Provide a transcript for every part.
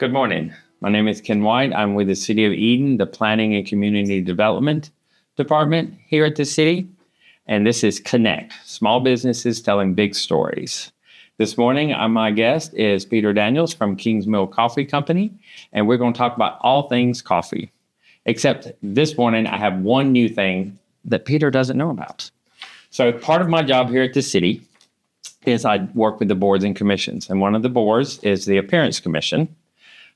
Good morning. My name is Ken White. I'm with the City of Eden, the Planning and Community Development Department here at the city. And this is Kennect, small businesses telling big stories. This morning, my guest is Peter Daniels from King's Mill Coffee Company, and we're going to talk about all things coffee. Except this morning, I have one new thing that Peter doesn't know about. So part of my job here at the city is I work with the boards and commissions. And one of the boards is the Appearance Commission,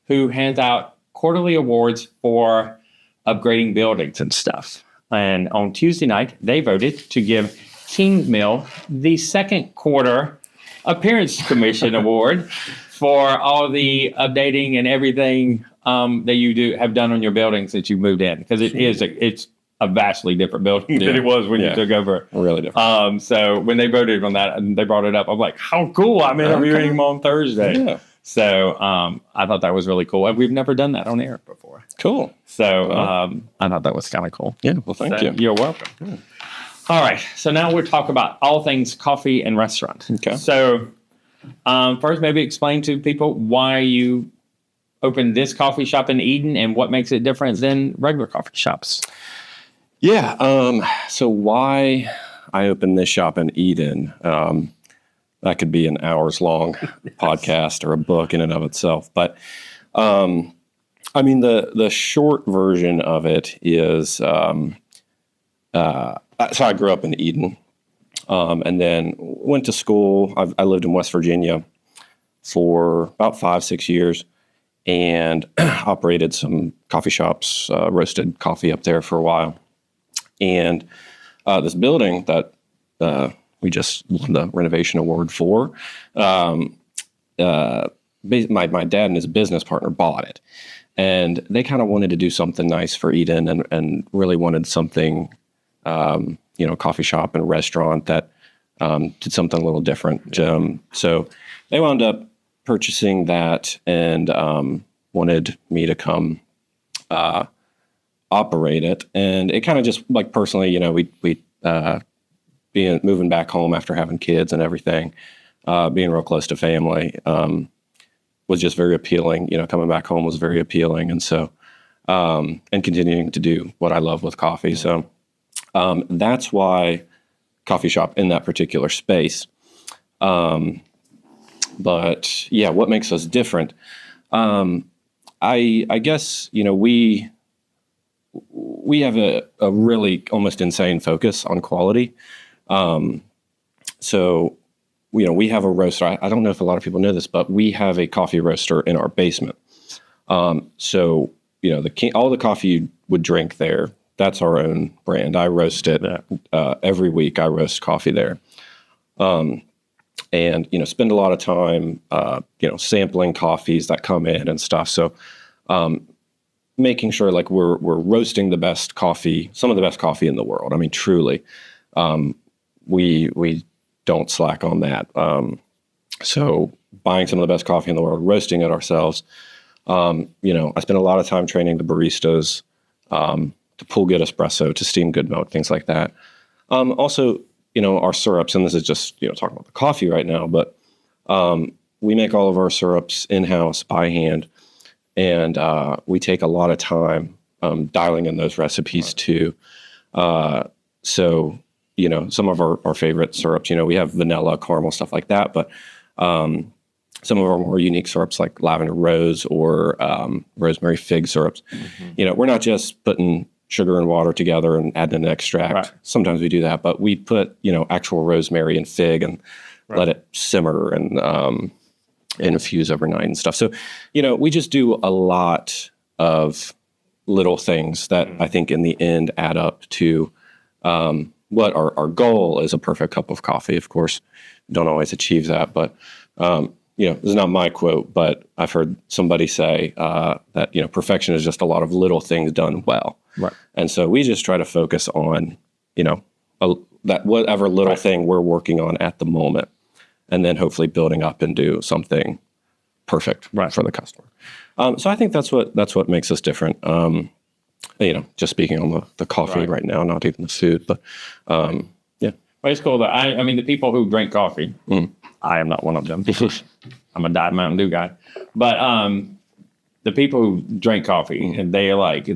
who hands out quarterly awards for upgrading buildings and stuff. And on Tuesday night, they voted to give King's Mill the second quarter Appearance Commission Award for all the updating and everything that you have done on your buildings that you moved in. Because it's a vastly different building than it was when you took over. Really different. So when they voted on that and they brought it up, I'm like, how cool. I'm interviewing him on Thursday. Yeah. So I thought that was really cool. We've never done that on air before. Cool. So I thought that was kind of cool. Yeah, well, thank you. You're welcome. Yeah. All right. So now we'll talk about all things coffee and restaurant. Okay. So first, maybe explain to people why you opened this coffee shop in Eden and what makes it different than regular coffee shops. Yeah. So why I opened this shop in Eden, that could be an hours-long podcast or a book in and of itself. But, I mean, the short version of it is, so I grew up in Eden and then went to school. I lived in West Virginia for about 5-6 years and operated some coffee shops, roasted coffee up there for a while. And this building that we just won the renovation award for, my dad and his business partner bought it. And they kind of wanted to do something nice for Eden and really wanted something, coffee shop and restaurant that did something a little different. So they wound up purchasing that and wanted me to come operate it. And it kind of just, like, personally, we moving back home after having kids and everything, being real close to family, was just very appealing. Coming back home was very appealing. And so, and continuing to do what I love with coffee. So, that's why coffee shop in that particular space. But yeah, what makes us different? I guess, we have a really almost insane focus on quality. So, we have a roaster. I don't know if a lot of people know this, but we have a coffee roaster in our basement. So, all the coffee you would drink there, that's our own brand. I roast it every week. I roast coffee there. And, spend a lot of time, sampling coffees that come in and stuff. So, making sure like we're roasting the best coffee, some of the best coffee in the world. I mean, truly, we don't slack on that. So buying some of the best coffee in the world, roasting it ourselves. I spend a lot of time training the baristas to pull good espresso, to steam good milk, things like that. Also, our syrups, and this is just, talking about the coffee right now, but we make all of our syrups in-house by hand. And we take a lot of time dialing in those recipes too. So, some of our favorite syrups, we have vanilla, caramel, stuff like that. But some of our more unique syrups like lavender rose or rosemary fig syrups, we're not just putting sugar and water together and adding an extract. Right. Sometimes we do that, but we put, actual rosemary and fig and let it simmer and infuse overnight and stuff. So, we just do a lot of little things that I think in the end add up to what our goal is: a perfect cup of coffee. Of course, don't always achieve that, but this is not my quote, but I've heard somebody say that perfection is just a lot of little things done well. Right. And so we just try to focus on that whatever little thing we're working on at the moment, and then hopefully building up into something perfect for the customer. So I think that's what makes us different. Just speaking on the coffee right now, not even the food, but yeah. Well, it's cool that I mean, the people who drink coffee, I am not one of them. I'm a Diet Mountain Dew guy, but the people who drink coffee and they're like,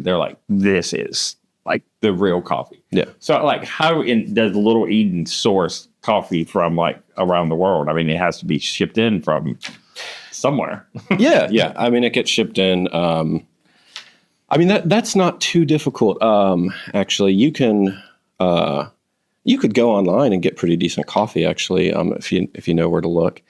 this is like the real coffee. Yeah. So like, how does Little Eden source coffee from like around the world? I mean, it has to be shipped in from somewhere. Yeah. I mean, it gets shipped in. I mean, that's not too difficult. Actually, you could go online and get pretty decent coffee. Actually, if you know where to look.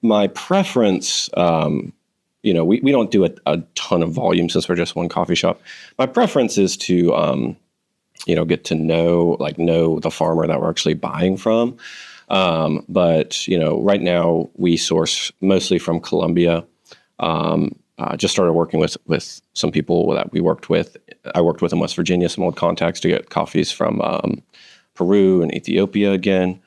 My preference, we don't do a ton of volume since we're just one coffee shop. My preference is to, get to know the farmer that we're actually buying from. But right now we source mostly from Colombia. Just started working with some people that we worked with. I worked with in West Virginia, some old contacts to get coffees from Peru and Ethiopia again.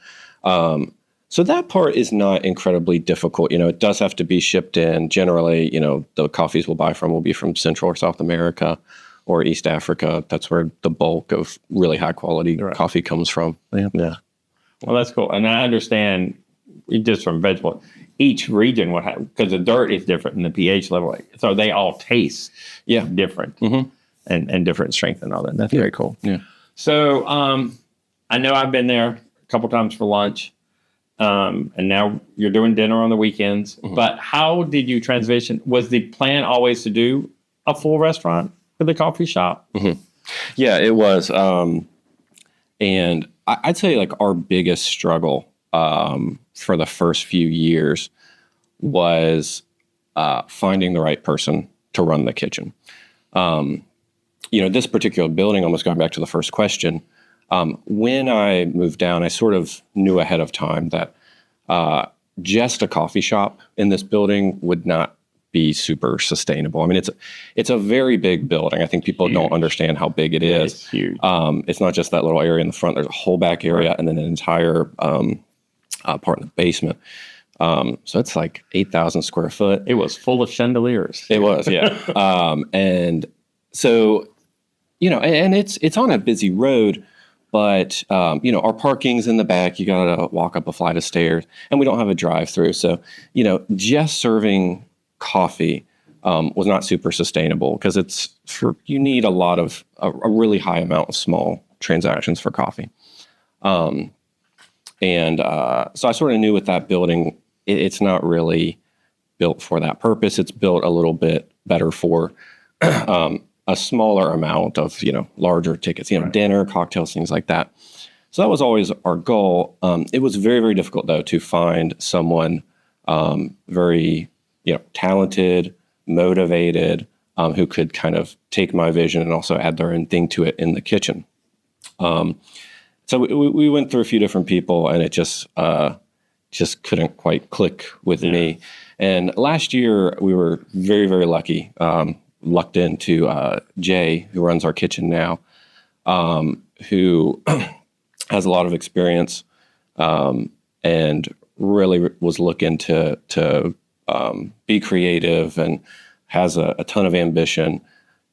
So that part is not incredibly difficult. It does have to be shipped in. Generally, the coffees we'll buy from will be from Central or South America or East Africa. That's where the bulk of really high quality coffee comes from. Yeah. Well, that's cool. And I understand just from vegetable, each region would have, because the dirt is different and the pH level. So they all taste different and different strength and all that. That's very cool. Yeah. So I know I've been there a couple times for lunch. And now you're doing dinner on the weekends. But how did you transition? Was the plan always to do a full restaurant for the coffee shop? Yeah, it was. And I'd say like our biggest struggle for the first few years was finding the right person to run the kitchen. This particular building, almost going back to the first question, when I moved down, I sort of knew ahead of time that just a coffee shop in this building would not be super sustainable. I mean, it's a very big building. I think people don't understand how big it is. It's huge. It's not just that little area in the front. There's a whole back area and then an entire part in the basement. So it's like 8,000 square foot. It was full of chandeliers. It was, yeah. And so, and it's on a busy road. But, our parking's in the back. You got to walk up a flight of stairs. And we don't have a drive-through. So, just serving coffee was not super sustainable because you need a really high amount of small transactions for coffee. So I sort of knew with that building, it's not really built for that purpose. It's built a little bit better for a smaller amount of, larger tickets, dinner, cocktails, things like that. So that was always our goal. It was very, very difficult, though, to find someone very, talented, motivated, who could kind of take my vision and also add their own thing to it in the kitchen. So we went through a few different people, and it just couldn't quite click with me. And last year, we were very, very lucky. Lucked into Jay, who runs our kitchen now, who has a lot of experience and really was looking to be creative and has a ton of ambition.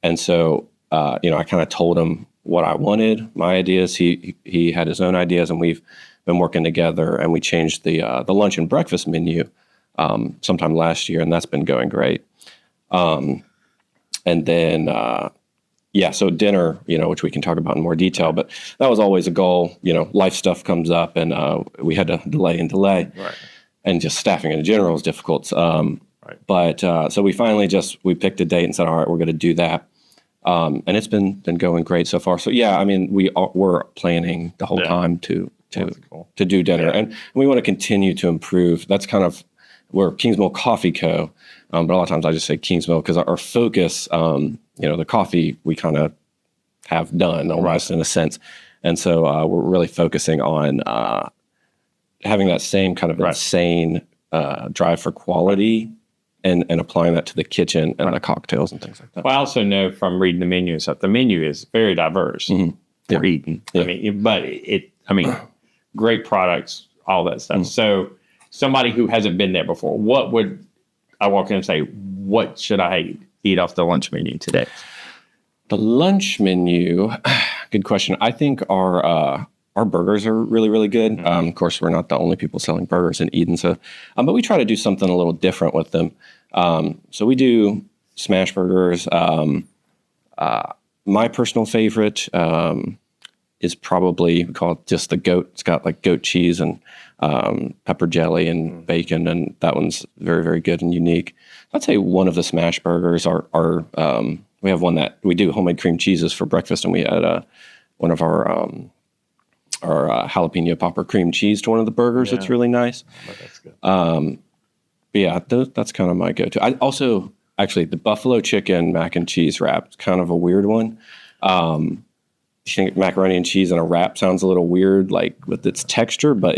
And so, I kind of told him what I wanted, my ideas. He had his own ideas, and we've been working together. And we changed the lunch and breakfast menu sometime last year, and that's been going great. And then, so dinner, which we can talk about in more detail, but that was always a goal. Life stuff comes up, and we had to delay. Right. And just staffing in general is difficult. But so we finally we picked a date and said, all right, we're going to do that. And it's been going great so far. So yeah, I mean, we're planning the whole time to do dinner, and we want to continue to improve. That's kind of we're Kingsmill Coffee Co. But a lot of times I just say Kingsmill because our focus, the coffee we kind of have done almost in a sense. And so we're really focusing on having that same kind of insane drive for quality and applying that to the kitchen and the cocktails and things like that. Well, I also know from reading the menu and stuff, the menu is very diverse for Eden. Yeah. I mean, great products, all that stuff. So somebody who hasn't been there before, what would I walk in and say, what should I eat off the lunch menu today? The lunch menu, good question. I think our burgers are really, really good. Of course, we're not the only people selling burgers in Eden, so but we try to do something a little different with them. So we do smash burgers. My personal favorite is probably called just the goat. It's got like goat cheese and pepper jelly and bacon, and that one's very, very good and unique. I'd say one of the smash burgers are we have one that we do homemade cream cheeses for breakfast, and we had one of our jalapeno popper cream cheese to one of the burgers. It's really nice. But that's good. But yeah, that's kind of my go-to. I also, actually, the buffalo chicken mac and cheese wrap is kind of a weird one. You think macaroni and cheese in a wrap sounds a little weird, like with its texture, but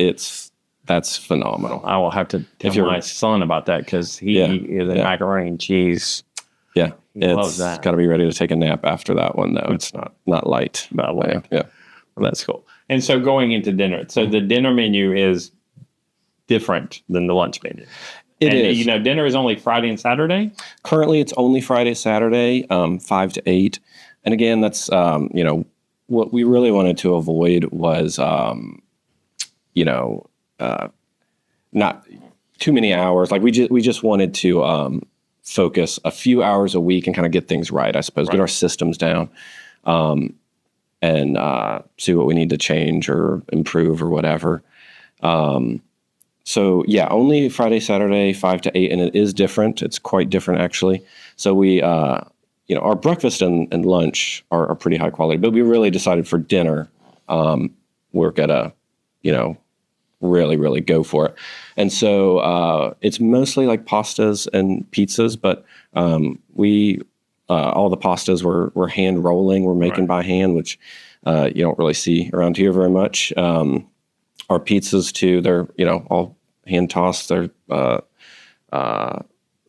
that's phenomenal. I will have to tell my son about that because he is a macaroni and cheese. Yeah, he loves that. Got to be ready to take a nap after that one, though. It's not light. Well, that's cool. And so going into dinner, so the dinner menu is different than the lunch menu. It is. You know, dinner is only Friday and Saturday? Currently, it's only Friday, Saturday, 5 to 8. And again, that's, what we really wanted to avoid was, not too many hours. Like we just wanted to focus a few hours a week and kind of get things right, I suppose, get our systems down, and see what we need to change or improve or whatever. So yeah, only Friday, Saturday, 5 to 8, and it is different. It's quite different, actually. So we, our breakfast and lunch are pretty high quality, but we really decided for dinner, work at a, really, really go for it. And so it's mostly like pastas and pizzas, but we all the pastas we're hand rolling, we're making by hand, which you don't really see around here very much. Our pizzas too, they're all hand tossed. They're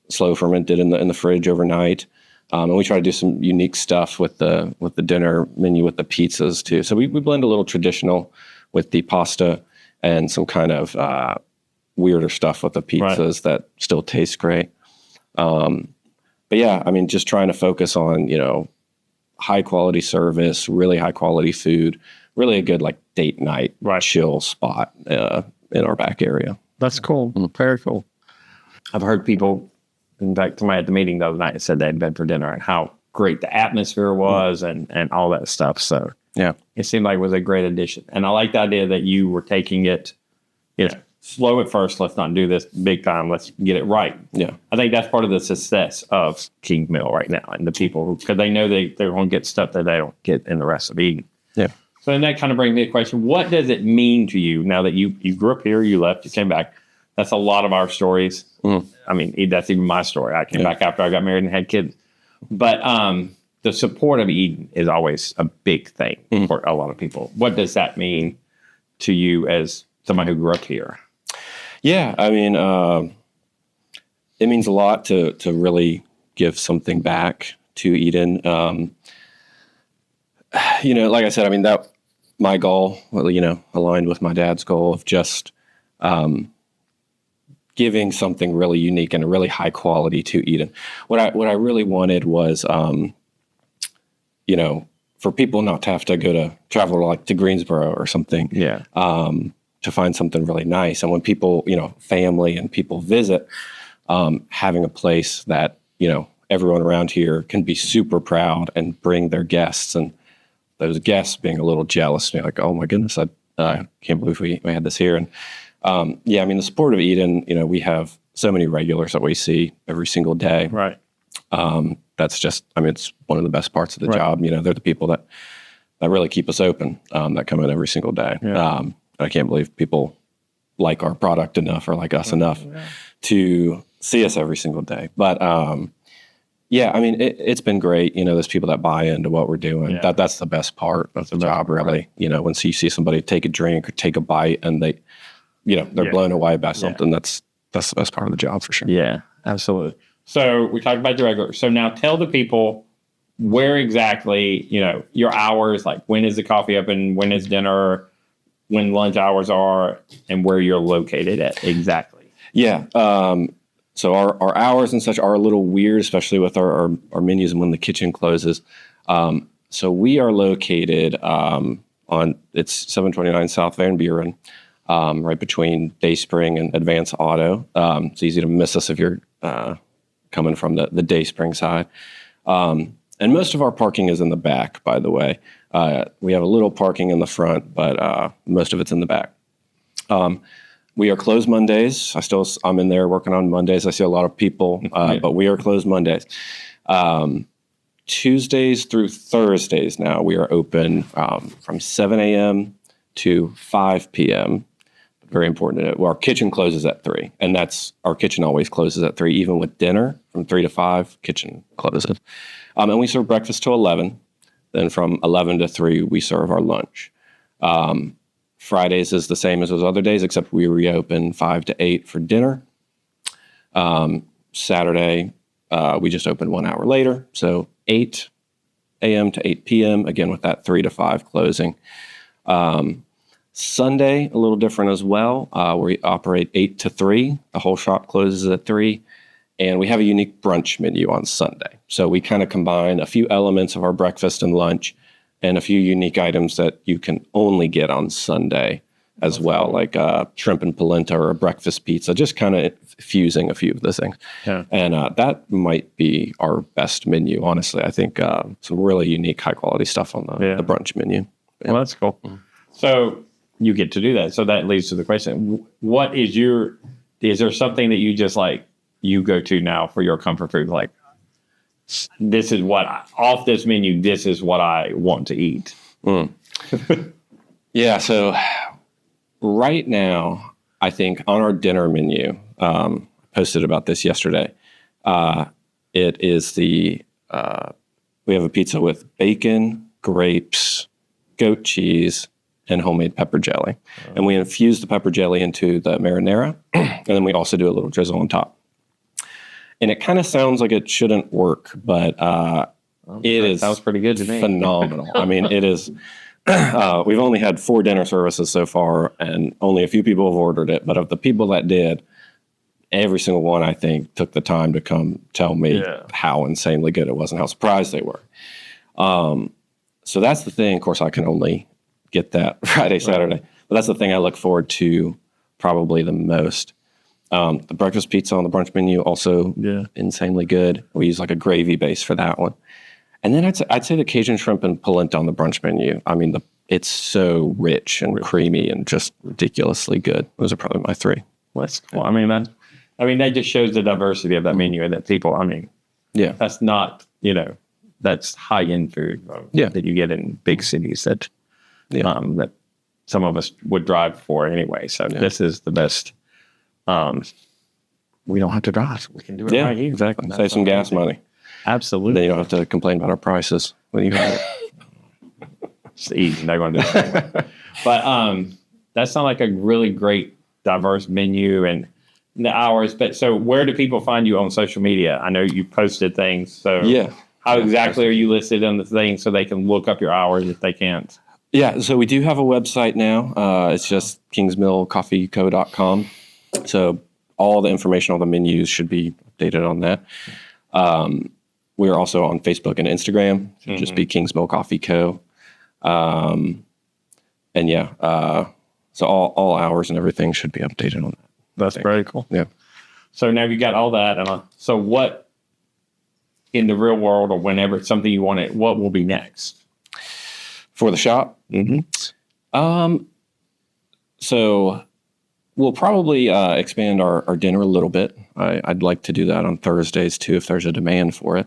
slow fermented in the fridge overnight, and we try to do some unique stuff with the dinner menu with the pizzas too. So we blend a little traditional with the pasta and some kind of weirder stuff with the pizzas that still taste great. But yeah, I mean, just trying to focus on high quality service, really high quality food. Really a good like date night chill spot in our back area. That's cool. Very cool. I've heard people, in fact, somebody at the meeting the other night said they'd been for dinner and how great the atmosphere was and all that stuff. So yeah, it seemed like it was a great addition. And I like the idea that you were taking it, slow at first. Let's not do this big time. Let's get it right. Yeah. I think that's part of the success of King Mill right now and the people, because they know they're going to get stuff that they don't get in the rest of Eden. Yeah. So then that kind of brings me to the question, what does it mean to you now that you grew up here, you left, you came back? That's a lot of our stories. I mean, that's even my story. I came back after I got married and had kids. But the support of Eden is always a big thing for a lot of people. What does that mean to you as someone who grew up here? Yeah, I mean, it means a lot to really give something back to Eden. Like I said, I mean, that my goal, aligned with my dad's goal of just giving something really unique and really high quality to Eden. What I really wanted was, for people not to have to travel like to Greensboro or something, to find something really nice. And when people, family and people visit, having a place that everyone around here can be super proud and bring their guests, and those guests being a little jealous, being like, oh my goodness, I can't believe we had this here. And I mean, the support of Eden, we have so many regulars that we see every single day. Right. That's just, I mean, it's one of the best parts of the job. They're the people that really keep us open, that come in every single day. Yeah. I can't believe people like our product enough or like us enough to see us every single day. But I mean, it's been great. There's people that buy into what we're doing. Yeah. That's the best part of the job, really. Right. When you see somebody take a drink or take a bite and they're blown away by something, that's the best part of the job for sure. Yeah, absolutely. So we talked about the regular. So now tell the people where exactly, your hours, like when is the coffee open, when is dinner, when lunch hours are, and where you're located at exactly. Yeah. So our hours and such are a little weird, especially with our menus and when the kitchen closes. So we are located it's 729 South Van Buren, right between Dayspring and Advance Auto. It's easy to miss us if you're coming from the Dayspring side. And most of our parking is in the back, by the way. We have a little parking in the front, but most of it's in the back. We are closed Mondays. I'm in there working on Mondays. I see a lot of people, but we are closed Mondays. Tuesdays through Thursdays now, we are open from 7 a.m. to 5 p.m. Very important. Well, our kitchen closes at 3, and our kitchen always closes at 3, even with dinner from 3 to 5, kitchen closes. And we serve breakfast till 11. Then from 11 to 3, we serve our lunch. Fridays is the same as those other days, except we reopen 5 to 8 for dinner. Saturday, we just open 1 hour later. So 8 a.m. to 8 p.m., again, with that 3 to 5 closing. Sunday, a little different as well. We operate 8 to 3. The whole shop closes at 3. And we have a unique brunch menu on Sunday. So we kind of combine a few elements of our breakfast and lunch and a few unique items that you can only get on Sunday as well, like shrimp and polenta or a breakfast pizza, just kind of fusing a few of those things. Yeah. And that might be our best menu, honestly. I think some really unique, high-quality stuff on the brunch menu. Yeah. Well, that's cool. Mm-hmm. So you get to do that. So that leads to the question, is there something that you just like, you go to now for your comfort food? Like, this is off this menu, this is what I want to eat. Yeah. So right now, I think on our dinner menu, I posted about this yesterday. It is we have a pizza with bacon, grapes, goat cheese, and homemade pepper jelly. And we infuse the pepper jelly into the marinara. And then we also do a little drizzle on top. And it kind of sounds like it shouldn't work, but sounds pretty good to me. Phenomenal. I mean, it is. We've only had 4 dinner services so far, and only a few people have ordered it. But of the people that did, every single one, I think, took the time to come tell me how insanely good it was and how surprised they were. So that's the thing. Of course, I can only get that Friday, Saturday. But that's the thing I look forward to probably the most. The breakfast pizza on the brunch menu, also insanely good. We use like a gravy base for that one. And then I'd say the Cajun shrimp and polenta on the brunch menu. I mean, it's so rich and creamy and just ridiculously good. Those are probably my 3. Well, that's cool. I mean, that just shows the diversity of that menu and that people, that's not, that's high-end food that you get in big cities that some of us would drive for anyway. So this is the best. We don't have to drive. We can do it right here. Exactly. Save some gas money. Absolutely. Then you don't have to complain about our prices when you have it. It's easy. They're going to do it anyway. But that sounds like a really great, diverse menu and the hours. But so where do people find you on social media? I know you posted things. So how exactly are you listed on the thing so they can look up your hours if they can't? Yeah. So we do have a website now. It's just kingsmillcoffeeco.com. So all the information, all the menus should be updated on that. We're also on Facebook and Instagram. So just be Kings Mill Coffee Co. So all hours and everything should be updated on that. That's very cool. Yeah. So now you got all that. And so what in the real world or whenever it's something you want what will be next? For the shop? So we'll probably expand our dinner a little bit. I'd like to do that on Thursdays too, if there's a demand for it.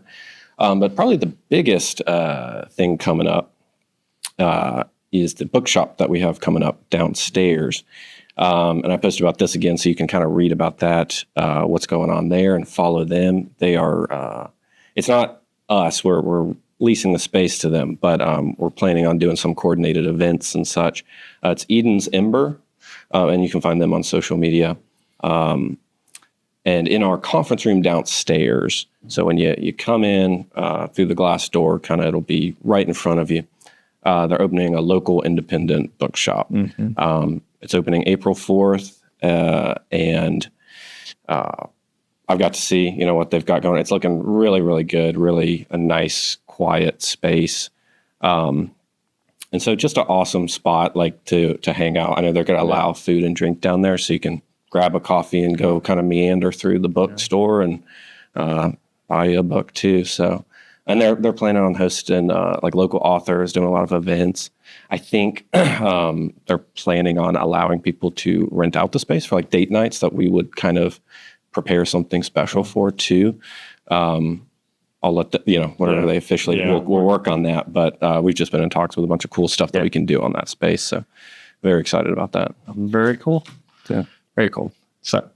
But probably the biggest thing coming up is the bookshop that we have coming up downstairs. And I posted about this again, so you can kind of read about that, what's going on there, and follow them. They are. It's not us. We're leasing the space to them, but we're planning on doing some coordinated events and such. It's Eden's Ember. And you can find them on social media. And in our conference room downstairs, so when you come in through the glass door, it'll be right in front of you. They're opening a local independent bookshop. It's opening April 4th, and I've got to see, what they've got going. It's looking really, really good, really a nice, quiet space. And so just an awesome spot to hang out. I know they're going to allow food and drink down there, so you can grab a coffee and go kind of meander through the bookstore and buy you a book too. So, and they're planning on hosting like local authors, doing a lot of events. I think they're planning on allowing people to rent out the space for like date nights that we would kind of prepare something special for too. I'll let whatever they officially, we'll work on that. But we've just been in talks with a bunch of cool stuff that we can do on that space. So very excited about that. Very cool. Yeah. Very cool. So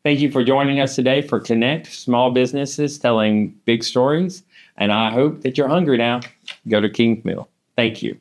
thank you for joining us today for Kennect, small businesses telling big stories. And I hope that you're hungry now. Go to King's Mill. Thank you.